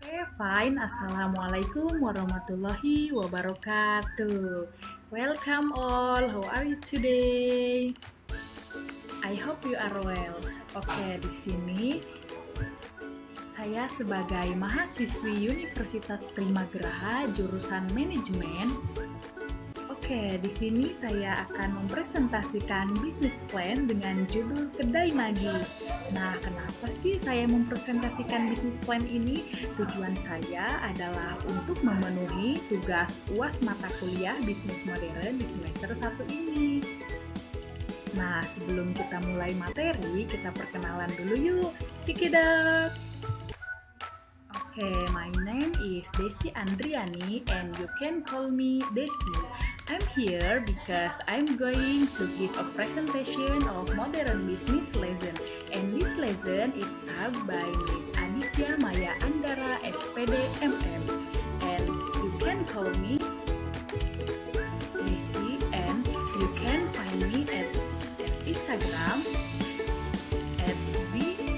Fine. Assalamualaikum warahmatullahi wabarakatuh. Welcome all. How are you today? I hope you are well. Oke, di sini saya sebagai mahasiswi Universitas Primagraha jurusan manajemen. Oke, di sini saya akan mempresentasikan bisnis plan dengan judul Kedai Nagi. Nah, kenapa sih saya mempresentasikan bisnis plan ini? Tujuan saya adalah untuk memenuhi tugas UAS mata kuliah bisnis modern di semester 1 ini. Nah, sebelum kita mulai materi, kita perkenalan dulu yuk. Cikidot! Okay, my name is Desi Andriani and you can call me Desi. I'm here because I'm going to give a presentation of modern business lesson, and this lesson is taught by Miss Adisya Maya Andara SPD MM, and you can call me Desi, and you can find me at Instagram at DESIAND25_.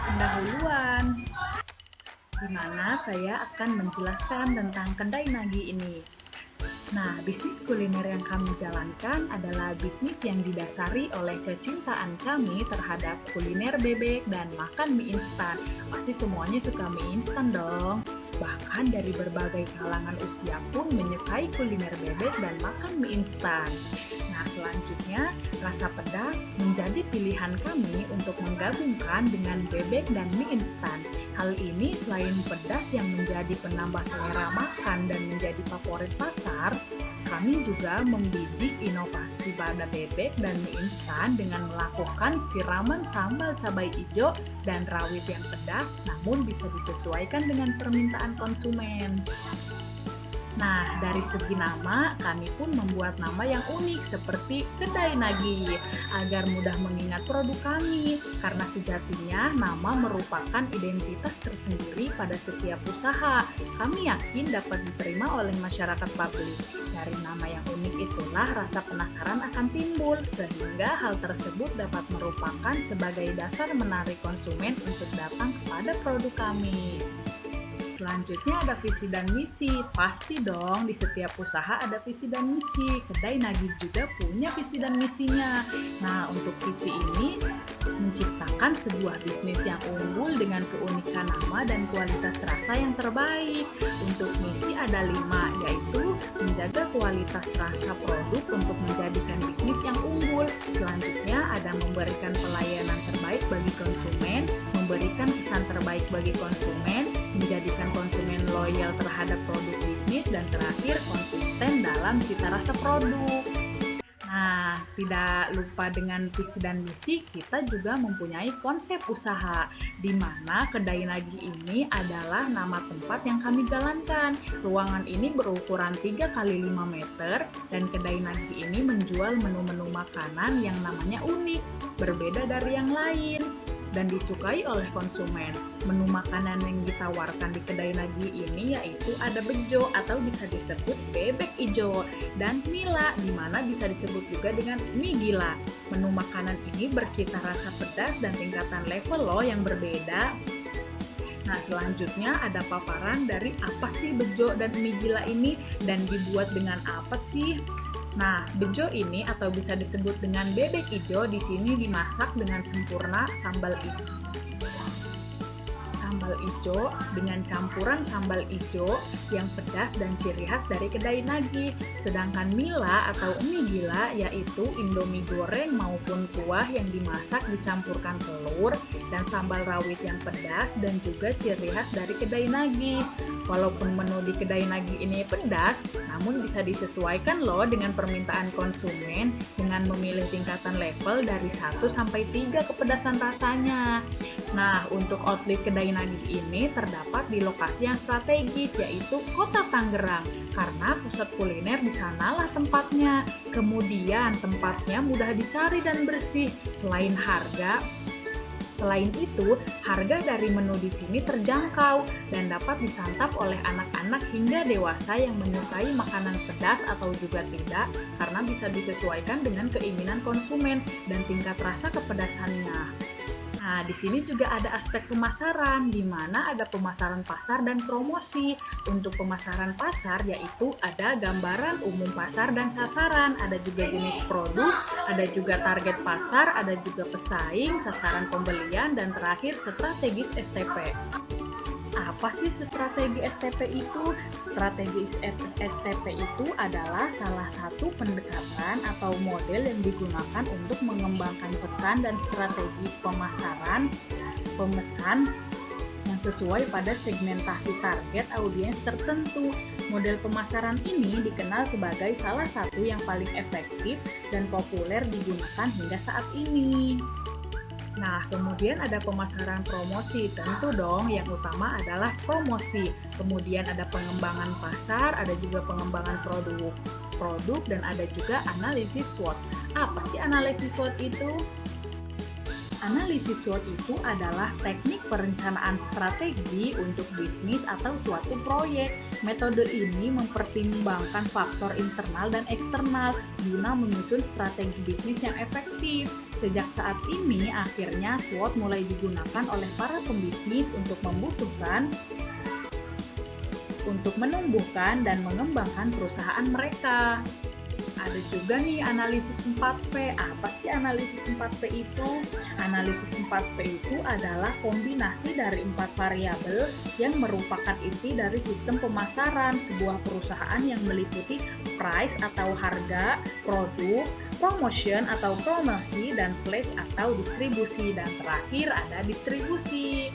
Pendahuluan, di mana saya akan menjelaskan tentang Kedai Nagi ini. Nah, bisnis kuliner yang kami jalankan adalah bisnis yang didasari oleh kecintaan kami terhadap kuliner bebek dan makan mie instan. Pasti semuanya suka mie instan dong. Bahkan dari berbagai kalangan usia pun menyukai kuliner bebek dan makan mie instan. Nah, selanjutnya, rasa pedas menjadi pilihan kami untuk menggabungkan dengan bebek dan mie instan. Hal ini selain pedas yang menjadi penambah selera makan dan menjadi favorit pasar, kami juga membidik inovasi pada bebek dan mie instan dengan melakukan siraman sambal cabai hijau dan rawit yang pedas, namun bisa disesuaikan dengan permintaan konsumen. Nah, dari segi nama, kami pun membuat nama yang unik seperti Kedai Nagi agar mudah mengingat produk kami, karena sejatinya nama merupakan identitas tersendiri pada setiap usaha. Kami yakin dapat diterima oleh masyarakat publik. Dari nama yang unik itulah rasa penasaran akan timbul, sehingga hal tersebut dapat merupakan sebagai dasar menarik konsumen untuk datang kepada produk kami. Selanjutnya ada visi dan misi. Pasti dong, di setiap usaha ada visi dan misi. Kedai Nagi juga punya visi dan misinya. Nah, untuk visi ini menciptakan sebuah bisnis yang unggul dengan keunikan nama dan kualitas rasa yang terbaik. Untuk misi ada 5, yaitu menjaga kualitas rasa produk untuk menjadikan bisnis yang unggul. Selanjutnya ada memberikan pelayanan terbaik bagi konsumen, memberikan kesan terbaik bagi konsumen, menjadikan konsumen loyal terhadap produk bisnis, dan terakhir konsisten dalam cita rasa produk. Nah, tidak lupa dengan visi dan misi, kita juga mempunyai konsep usaha, di mana Kedai Nagi ini adalah nama tempat yang kami jalankan. Ruangan ini berukuran 3x5 meter, dan Kedai Nagi ini menjual menu-menu makanan yang namanya unik, berbeda dari yang lain, dan disukai oleh konsumen. Menu makanan yang ditawarkan di Kedai Nagi ini yaitu ada bejo atau bisa disebut bebek ijo, dan nila, di mana bisa disebut juga dengan mie gila. Menu makanan ini bercita rasa pedas dan tingkatan level loh yang berbeda. Nah, selanjutnya ada paparan dari apa sih bejo dan mie gila ini, dan dibuat dengan apa sih? Nah, bejo ini atau bisa disebut dengan bebek ijo di sini dimasak dengan sempurna sambal ijo dengan campuran sambal ijo yang pedas dan ciri khas dari Kedai Nagi. Sedangkan mila atau mie gila yaitu indomie goreng maupun kuah yang dimasak dicampurkan telur dan sambal rawit yang pedas dan juga ciri khas dari Kedai Nagi. Walaupun menu di Kedai Nagi ini pedas, namun bisa disesuaikan loh dengan permintaan konsumen dengan memilih tingkatan level dari 1 sampai 3 kepedasan rasanya. Nah, untuk outlet Kedai Nagi ini terdapat di lokasi yang strategis, yaitu Kota Tangerang, karena pusat kuliner di sanalah tempatnya. Kemudian tempatnya mudah dicari dan bersih. Selain harga, Selain itu, harga dari menu di sini terjangkau dan dapat disantap oleh anak-anak hingga dewasa yang menyukai makanan pedas atau juga tidak, karena bisa disesuaikan dengan keinginan konsumen dan tingkat rasa kepedasannya. Nah, di sini juga ada aspek pemasaran, di mana ada pemasaran pasar dan promosi. Untuk pemasaran pasar, yaitu ada gambaran umum pasar dan sasaran, ada juga jenis produk, ada juga target pasar, ada juga pesaing, sasaran pembelian, dan terakhir strategis STP. Apa sih strategi STP itu? Strategi STP itu adalah salah satu pendekatan atau model yang digunakan untuk mengembangkan pesan dan strategi pemasaran pemesan yang sesuai pada segmentasi target audiens tertentu. Model pemasaran ini dikenal sebagai salah satu yang paling efektif dan populer digunakan hingga saat ini. Nah, kemudian ada pemasaran promosi, tentu dong yang utama adalah promosi. Kemudian ada pengembangan pasar, ada juga pengembangan produk dan ada juga analisis SWOT. Apa sih analisis SWOT itu? Analisis SWOT itu adalah teknik perencanaan strategi untuk bisnis atau suatu proyek. Metode ini mempertimbangkan faktor internal dan eksternal guna menyusun strategi bisnis yang efektif. Sejak saat ini, akhirnya SWOT mulai digunakan oleh para pembisnis untuk menumbuhkan dan mengembangkan perusahaan mereka. Ada juga nih analisis 4P. Apa sih analisis 4P itu? Analisis 4P itu adalah kombinasi dari 4 variabel yang merupakan inti dari sistem pemasaran sebuah perusahaan yang meliputi price atau harga, produk, promotion atau promosi, dan place atau distribusi, dan terakhir ada distribusi.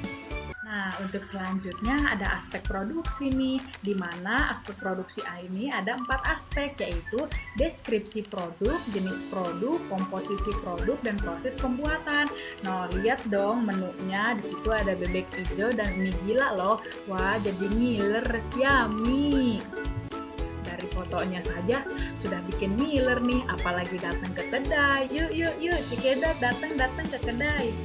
Nah, untuk selanjutnya ada aspek produksi nih, di mana aspek produksi ini ada 4 aspek, yaitu deskripsi produk, jenis produk, komposisi produk, dan proses pembuatan. Nah, lihat dong menunya, di situ ada bebek hijau dan mie gila loh. Wah, jadi ngiler, yummy. Dari fotonya saja sudah bikin ngiler nih, apalagi datang ke kedai. Yuk, Cikedot datang ke kedai.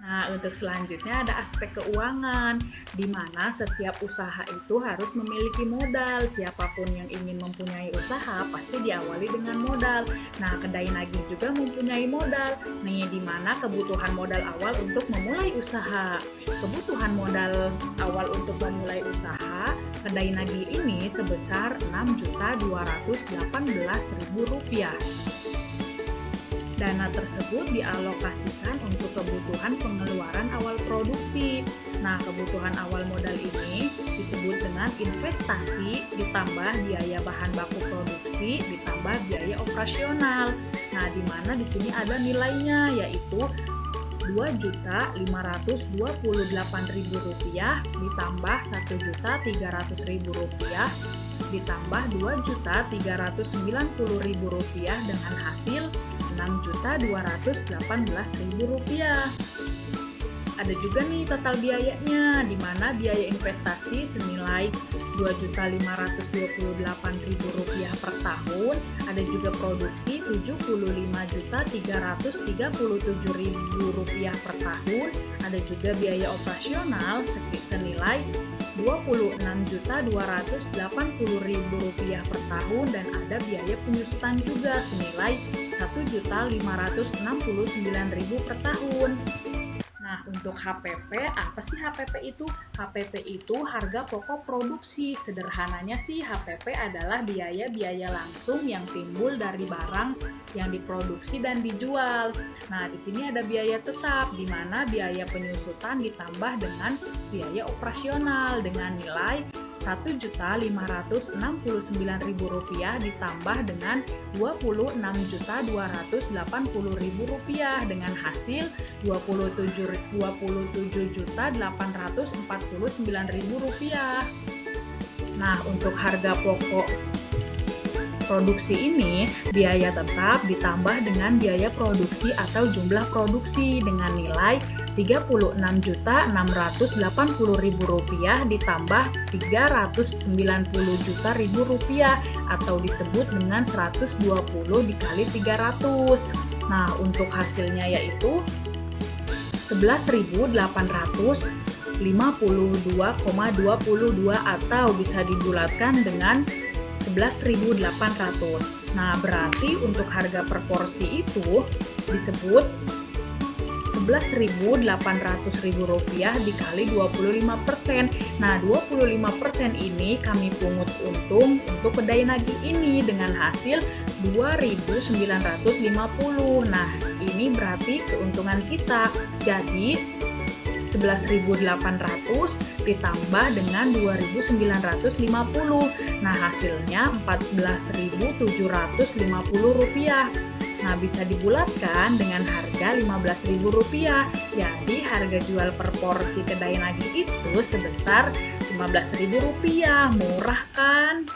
Nah, untuk selanjutnya ada aspek keuangan, di mana setiap usaha itu harus memiliki modal. Siapapun yang ingin mempunyai usaha pasti diawali dengan modal. Nah, kedai nagih juga mempunyai modal. Nih, di mana kebutuhan modal awal untuk memulai usaha. Kebutuhan modal awal untuk memulai usaha kedai nagih ini sebesar Rp6.218.000. Dana tersebut dialokasikan untuk kebutuhan pengeluaran awal produksi. Nah, kebutuhan awal modal ini disebut dengan investasi ditambah biaya bahan baku produksi ditambah biaya operasional. Nah, di mana di sini ada nilainya, yaitu Rp2.528.000 ditambah Rp1.300.000 ditambah Rp2.390.000 dengan hasil Rp6.218.000. Ada juga nih total biayanya, di mana biaya investasi senilai Rp2.528.000 per tahun, ada juga produksi Rp75.337.000 per tahun, ada juga biaya operasional senilai Rp26.280.000 per tahun, dan ada biaya penyusutan juga senilai Rp1.569.000 per tahun. Nah, untuk HPP, apa sih HPP itu? HPP itu harga pokok produksi. Sederhananya sih, HPP adalah biaya-biaya langsung yang timbul dari barang yang diproduksi dan dijual. Nah, di sini ada biaya tetap, di mana biaya penyusutan ditambah dengan biaya operasional dengan nilai Rp1.569.000 ditambah dengan Rp26.280.000 dengan hasil Rp27.849.000. Nah, untuk harga pokok produksi ini, biaya tetap ditambah dengan biaya produksi atau jumlah produksi dengan nilai Rp36.680.000 ditambah Rp390.000 atau disebut dengan 120 dikali 300. Nah, untuk hasilnya yaitu 11.852,22 atau bisa dibulatkan dengan 11.800. Nah, berarti untuk harga per porsi itu disebut Rp11.800.000 dikali 25%. Nah, 25% ini kami pungut untung untuk kedai nagih ini dengan hasil 2.950. Nah, ini berarti keuntungan kita. Jadi 11.800 ditambah dengan 2.950. Nah, hasilnya Rp14.750. Nah, bisa dibulatkan dengan harga Rp15.000. Jadi, harga jual per porsi kedai nagih itu sebesar Rp15.000. Murah kan?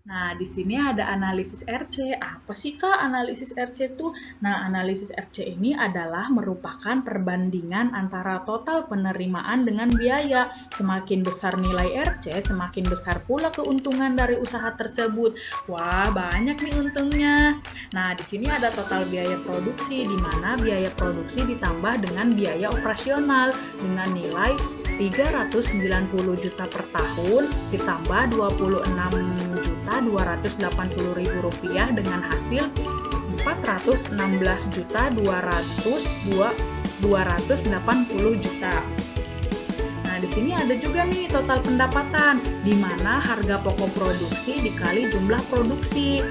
Nah, di sini ada analisis RC. Apa sih, Kak, analisis RC itu? Nah, analisis RC ini adalah merupakan perbandingan antara total penerimaan dengan biaya. Semakin besar nilai RC, semakin besar pula keuntungan dari usaha tersebut. Wah, banyak nih untungnya. Nah, di sini ada total biaya produksi, di mana biaya produksi ditambah dengan biaya operasional dengan nilai Rp390 juta per tahun ditambah Rp26.280.000 dengan hasil Rp416.280 juta. Nah, di sini ada juga nih total pendapatan, di mana harga pokok produksi dikali jumlah produksi,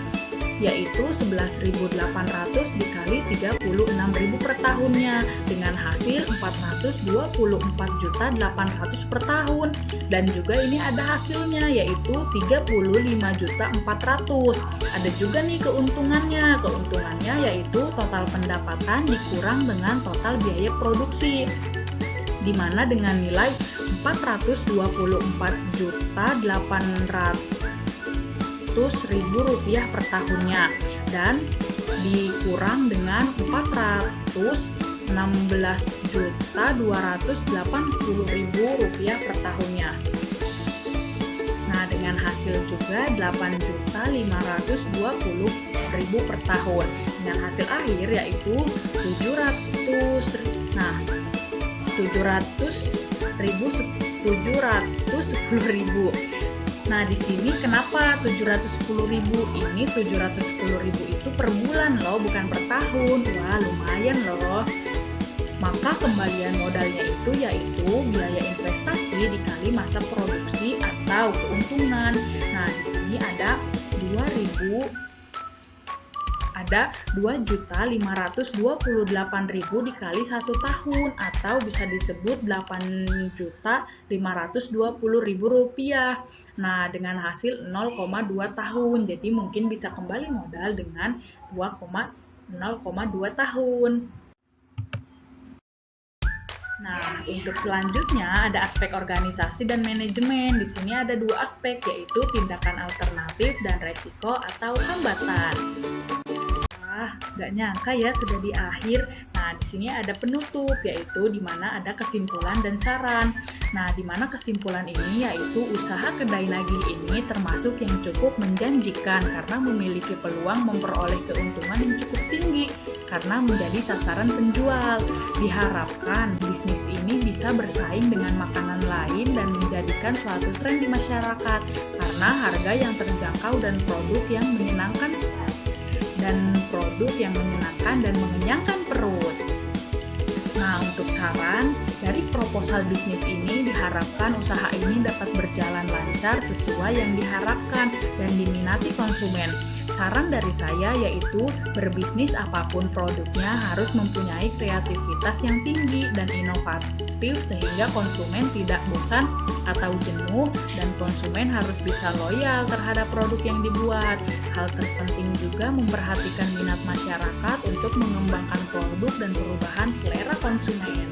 yaitu 11.800 dikali 36.000 per tahunnya dengan hasil 424.800.000 per tahun. Dan juga ini ada hasilnya, yaitu 35.400.000. Ada juga nih keuntungannya. Keuntungannya yaitu total pendapatan dikurang dengan total biaya produksi, di mana dengan nilai Rp424.800.000 per tahunnya dan dikurang dengan Rp416.280.000 per tahunnya. Nah, dengan hasil juga Rp8.520.000 per tahun. Dengan hasil akhir yaitu 710.000. Nah, di sini kenapa 710.000? Ini 710.000 itu per bulan loh, bukan per tahun. Wah, lumayan loh. Maka kembalian modalnya itu yaitu biaya investasi dikali masa produksi atau keuntungan. Nah, di sini ada 2.528.000 dikali 1 tahun atau bisa disebut Rp8.520.000. Nah, dengan hasil 0,2 tahun. Jadi mungkin bisa kembali modal dengan 0,2 tahun. Nah, untuk selanjutnya ada aspek organisasi dan manajemen. Di sini ada 2 aspek, yaitu tindakan alternatif dan resiko atau hambatan. Nggak nyangka ya sudah di akhir. Nah, di sini ada penutup, yaitu di mana ada kesimpulan dan saran. Nah, di mana kesimpulan ini yaitu usaha kedai nagih ini termasuk yang cukup menjanjikan karena memiliki peluang memperoleh keuntungan yang cukup tinggi karena menjadi sasaran penjual. Diharapkan bisnis ini bisa bersaing dengan makanan lain dan menjadikan suatu tren di masyarakat karena harga yang terjangkau dan produk yang menyenangkan dan mengenyangkan perut. Nah, untuk saran, dari proposal bisnis ini diharapkan usaha ini dapat berjalan lancar sesuai yang diharapkan dan diminati konsumen. Saran dari saya yaitu berbisnis apapun produknya harus mempunyai kreativitas yang tinggi dan inovatif sehingga konsumen tidak bosan atau jenuh dan konsumen harus bisa loyal terhadap produk yang dibuat. Hal terpenting juga memperhatikan minat masyarakat untuk mengembangkan produk dan perubahan selera konsumen.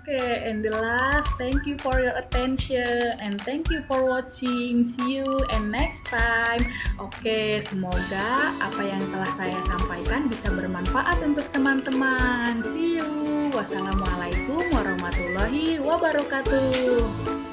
Okay, and the last, thank you for your attention and thank you for watching. See you and next time. Oke, semoga apa yang telah saya sampaikan bisa bermanfaat untuk teman-teman. See you. Wassalamualaikum warahmatullahi wabarakatuh.